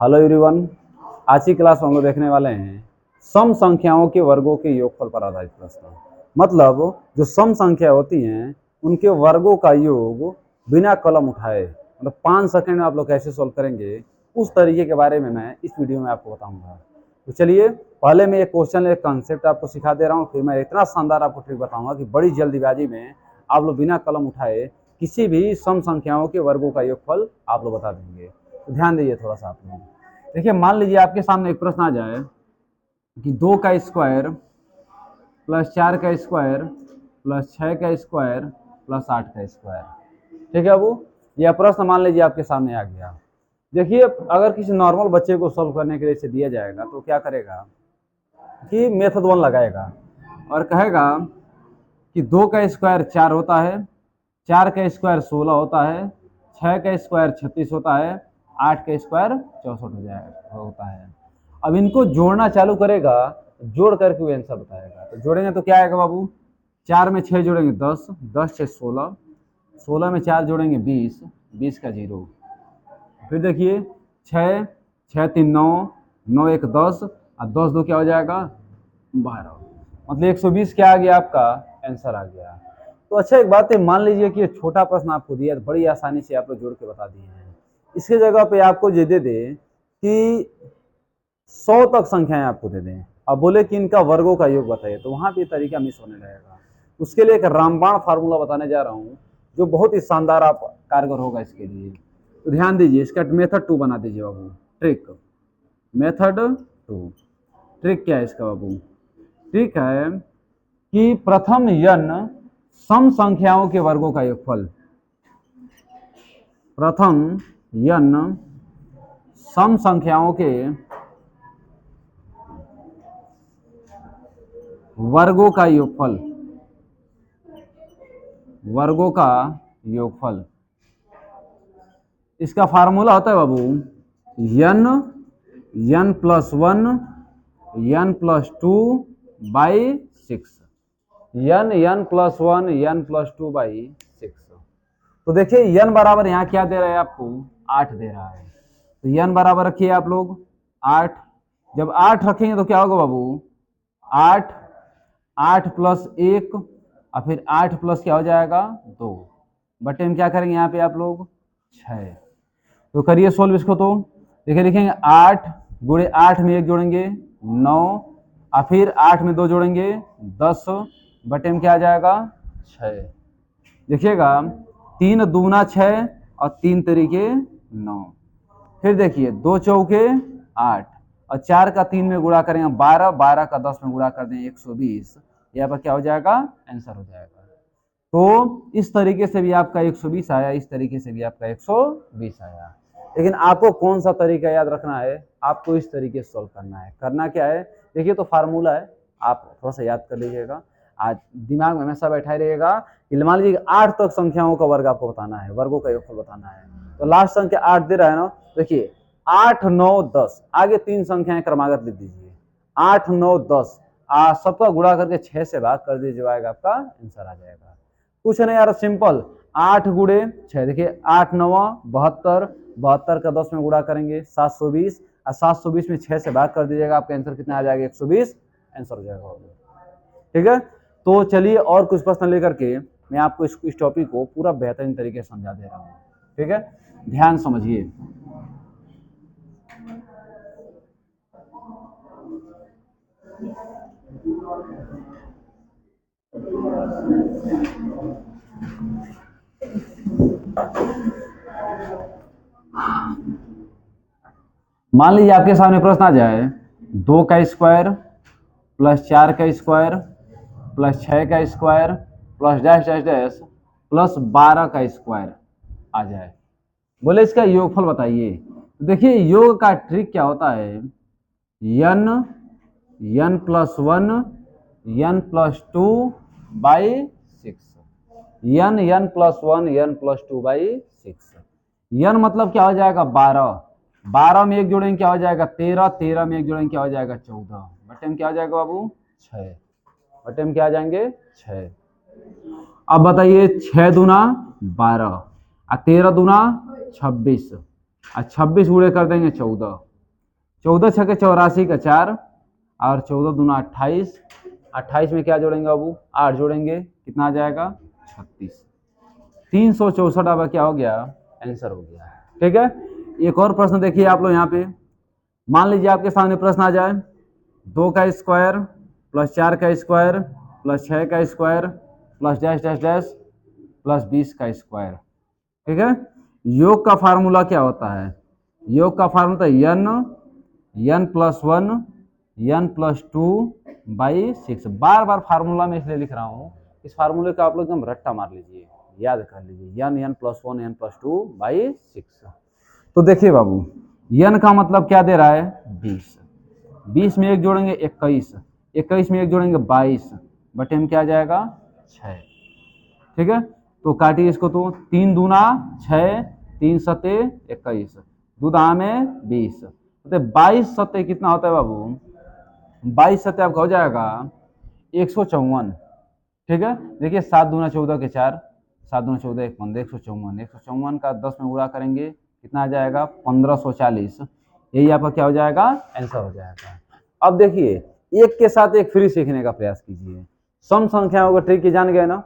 Hello everyone. आज की class में हम लोग देखने वाले हैं सम संख्याओं के वर्गों के योगफल पर आधारित प्रश्न। मतलब जो सम संख्या होती हैं उनके वर्गों का योग बिना कलम उठाए, मतलब 5 सेकंड में आप लोग कैसे सॉल्व करेंगे उस तरीके के बारे में मैं इस वीडियो में आपको बताऊंगा। तो चलिए पहले मैं एक क्वेश्चन, एक कॉन्सेप्ट आपको सिखा दे रहा हूँ, फिर मैं इतना शानदार आपको ट्रिक बताऊंगा कि बड़ी जल्दीबाजी में आप लोग बिना कलम उठाए किसी भी सम संख्याओं के वर्गों का योगफल आप लोग बता देंगे। तो ध्यान दीजिए थोड़ा सा आप लोग। देखिए मान लीजिए आपके सामने एक प्रश्न आ जाए कि 2 का स्क्वायर प्लस 4 का स्क्वायर प्लस 6 का स्क्वायर प्लस 8 का स्क्वायर। ठीक है, वो यह प्रश्न मान लीजिए आपके सामने आ गया। देखिए अगर किसी नॉर्मल बच्चे को सॉल्व करने के लिए इसे दिया जाएगा तो क्या करेगा कि मेथड 1 लगाएगा और कहेगा कि 2 का स्क्वायर 4 होता है, 4 का स्क्वायर 16 होता है, 6 का स्क्वायर 36 होता है, 8 का स्क्वायर 64 होता है। अब इनको जोड़ना चालू करेगा, जोड़ करके वो आंसर बताएगा। तो जोड़ेंगे तो क्या आएगा बाबू, 4 में 6 जोड़ेंगे 10, 10 से 16, 16 में 4 जोड़ेंगे 20, 20 का 0। फिर देखिए 6, 6 3 9, 9 1 10 और 10 2 क्या हो जाएगा 12, मतलब 120 क्या आ गया आपका आंसर आ गया। तो अच्छा एक बात है, मान लीजिए कि छोटा प्रश्न आपको दिया तो बड़ी आसानी से आप लोग जोड़ के बता दिए हैं। इसके जगह पे आपको ये दे दे कि 100 तक संख्याएं आपको दे दें, अब बोले कि इनका वर्गों का योग बताइए, तो वहां पे तरीका मिस होने लगेगा। उसके लिए एक रामबाण फार्मूला बताने जा रहा हूं जो बहुत ही शानदार आप कारगर होगा इसके लिए। तो ध्यान दीजिए, इसका मेथड 2 बना दीजिए बाबू। Trick method 2। ट्रिक क्या है इसका बाबू? ट्रिक है कि प्रथम n सम संख्याओं के वर्गों का योगफल, प्रथम n सम संख्याओं के वर्गों का योगफल, वर्गों का योगफल। इसका फार्मूला होता है बाबू n plus 1 n plus 2 by 6, n plus 1 n plus 2 by 6। तो देखिए n बराबर यहाँ क्या दे रहा है आपको, 8 दे रहा है। तो n बराबर रखिए आप लोग 8। जब 8 रखेंगे तो क्या होगा बाबू, 8, 8 प्लस 1 और फिर 8 प्लस क्या हो जाएगा 2, बटे में क्या करेंगे यहाँ पे आप लोग 6। तो करिए सोल्व इसको। तो देखिए लिखेंगे 8 गुणे 8 में 1 जोड़ेंगे 9 और फिर 8 में 2 जोड़ेंगे 10, बटे में क्या आ जाएगा 6। देखिएगा 3 दूना 6 और 3 तरीके 9। फिर देखिए 2 चौके 8 और 4 का 3 में गुणा करेंगे 12, 12 का 10 में गुणा कर देंगे 120। यहाँ पर क्या हो जाएगा आंसर हो जाएगा। तो इस तरीके से भी आपका 120 आया, इस तरीके से भी आपका 120 आया। लेकिन आपको कौन सा तरीका याद रखना है, आपको इस तरीके से सॉल्व करना है। करना क्या है, देखिए तो फार्मूला है, आप थोड़ा सा याद कर लीजिएगा, आज दिमाग में हमेशा बैठा रहेगा। मान लीजिए 8 तक संख्याओं का वर्ग आपको बताना है, वर्गों का योगफल बताना है। तो लास्ट संख्या 8 दे रहा है ना, देखिए 8 9 10, आगे 3 संख्याएं क्रमागत लिख दीजिए, 8 9 10, सबका गुणा करके 6 से भाग कर दीजिएगा, आपका आंसर आ जाएगा। कुछ नहीं यार, सिंपल 8 गुणे 6, देखिए 8 9 72, 72 का 10 में गुणा करेंगे 720 और 720 में 6 से भाग कर दीजिएगा, आपका आंसर कितना आ जाएगा 120 आंसर हो जाएगा। ठीक है, तो चलिए और कुछ प्रश्न लेकर के मैं आपको इस टॉपिक को पूरा बेहतरीन तरीके से समझा दे रहा हूँ। ठीक है, ध्यान समझिए। मान लीजिए आपके सामने प्रश्न आ जाए 2 का स्क्वायर प्लस 4 का स्क्वायर प्लस 6 का square plus dash dash dash plus 12 का स्क्वायर आ जाए, बोले इसका योगफल बताइए। तो देखिए योग का ट्रिक क्या होता है, n plus 1 n plus 2 by 6, n plus 1 n plus 2 by 6। n मतलब क्या हो जाएगा 12, 12 में 1 जोड़ेंगे क्या हो जाएगा 13, 13 में 1 जोड़ेंगे क्या हो जाएगा 14, बटे में क्या हो जाएगा बाबू 6, बटे में क्या आ जाएंगे 6। अब बताइए 6 दूना 12 और 13 दूना 26 और 26 गुणे कर देंगे 14, 14 छके 84 का 4 और 14 दूना 28, 28 में क्या जोड़ेंगे बाबू 8 जोड़ेंगे, कितना आ जाएगा 36। 364 अब क्या हो गया आंसर हो गया। ठीक है, एक और प्रश्न देखिए आप लोग यहाँ पे, मान लीजिए आपके सामने प्रश्न आ जाए 2 का स्क्वायर प्लस 4 का स्क्वायर प्लस 6 का square plus dash dash dash plus 20 का स्क्वायर। ठीक है, योग का फार्मूला क्या होता है, योग का formula n plus 1 n plus 2 by 6। बार बार फार्मूला में इसलिए लिख रहा हूँ, इस फार्मूले का आप लोग एकदम रट्टा मार लीजिए, याद कर लीजिए, n plus 1 n plus 2 by 6। तो देखिए बाबू एन का मतलब क्या दे रहा है 20, 20 में एक जोड़ेंगे 21, 21 में एक जोड़ेंगे 22, बटे में क्या आ जाएगा 6। ठीक है, तो काटिए इसको, तो 3 दूना 6, 3 सते 21, दूधा में 20, तो 22 सते कितना होता है बाबू, 22 सते आपका हो जाएगा 154। ठीक है, देखिए 7 दूना 14 के 4, 7 दूना 14 1 15, 154, 154 का 10 में गुणा करेंगे कितना आ जाएगा 1540, यही आपका क्या हो जाएगा आंसर हो जाएगा। अब देखिए एक के साथ एक फ्री सीखने का प्रयास कीजिए, सम संख्याओं का ट्रिक जान गए ना,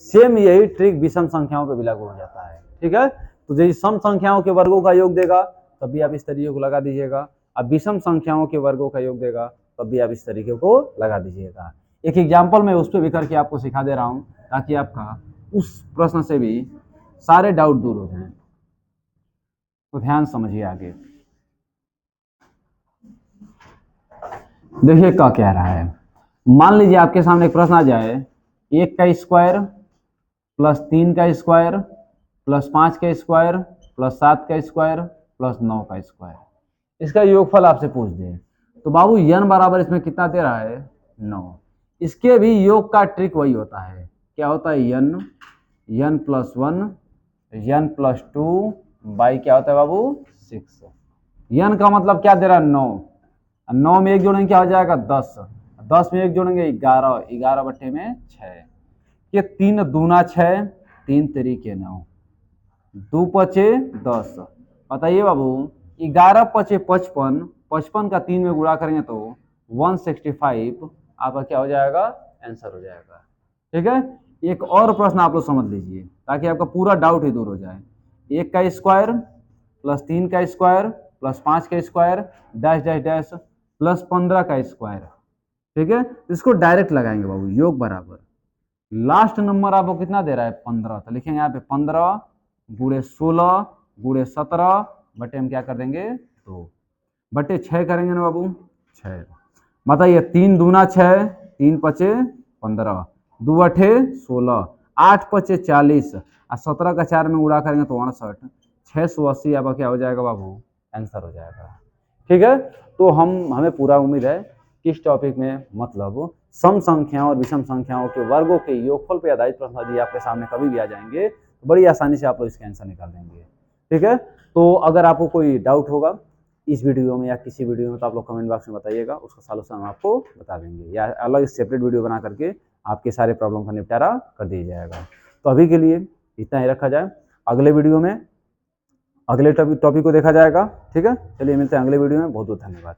सेम यही ट्रिक विषम संख्याओं पे भी लागू हो जाता है। ठीक है, तो जैसे सम संख्याओं के वर्गों का योग देगा तभी आप इस तरीके को लगा दीजिएगा, अब विषम संख्याओं के वर्गों का योग देगा तब भी आप इस तरीके को लगा दीजिएगा। एक एग्जाम्पल मैं उस पर भी करके आपको सिखा दे रहा हूँ ताकि आपका उस प्रश्न से भी सारे डाउट दूर हो जाएं, तो ध्यान समझिए आगे। देखिए क्या कह रहा है, मान लीजिए आपके सामने एक प्रश्न आ जाए 1 का स्क्वायर प्लस 3 का स्क्वायर प्लस 5 का स्क्वायर प्लस 7 का स्क्वायर प्लस 9 का स्क्वायर, इसका योगफल आपसे पूछ दे, तो बाबू n बराबर इसमें कितना दे रहा है 9। इसके भी योग का ट्रिक वही होता है, क्या होता है n plus 1 n plus 2 by क्या होता है बाबू 6। n का मतलब क्या दे रहा है 9, 9 में एक जोड़ेंगे क्या हो जाएगा 10, 10 में एक जोड़ेंगे 11, 11 बट्टे में 6, ये 3 दूना 6, 3 तरीके 9, 2 पचे 10, बताइए बाबू 11 पचे 55, 55 का 3 में गुणा करेंगे तो 165 आपका क्या हो जाएगा आंसर हो जाएगा। ठीक है, एक और प्रश्न आप लोग समझ लीजिए ताकि आपका पूरा डाउट ही दूर हो जाए, 1 का स्क्वायर प्लस 3 का स्क्वायर प्लस 5 का square dash dash dash plus 15 का स्क्वायर। ठीक है, इसको डायरेक्ट लगाएंगे बाबू, योग बराबर लास्ट नंबर आपको कितना दे रहा है 15, तो लिखेंगे यहाँ पे 15 गुणे 16 गुणे 17 बटे हम क्या कर देंगे 2 बटे 6 करेंगे ना बाबू 6, बताइए 3 दूना 6, 3 पचे 15, 2 अठे 16, 8 पचे 40 और 17 का 4 में उड़ा करेंगे तो 59, 680 आपका क्या हो जाएगा बाबू आंसर हो जाएगा। ठीक है, तो हमें पूरा उम्मीद है कि इस टॉपिक में मतलब सम संख्याओं और विषम संख्याओं के वर्गों के योगफल पर आधारित प्रश्न यदि आपके सामने कभी भी आ जाएंगे तो बड़ी आसानी से आप लोग इसके आंसर निकाल देंगे। ठीक है, तो अगर आपको कोई डाउट होगा इस वीडियो में या किसी वीडियो में तो आप लोग कमेंट बॉक्स में बताइएगा, उसका सॉल्यूशन हम आपको बता देंगे या अलग सेपरेट वीडियो बना करके आपके सारे प्रॉब्लम का निपटारा कर दिया जाएगा। तो अभी के लिए इतना ही रखा जाए, अगले वीडियो में अगले टॉपिक को देखा जाएगा। ठीक है, चलिए मिलते हैं अगले वीडियो में, बहुत बहुत धन्यवाद।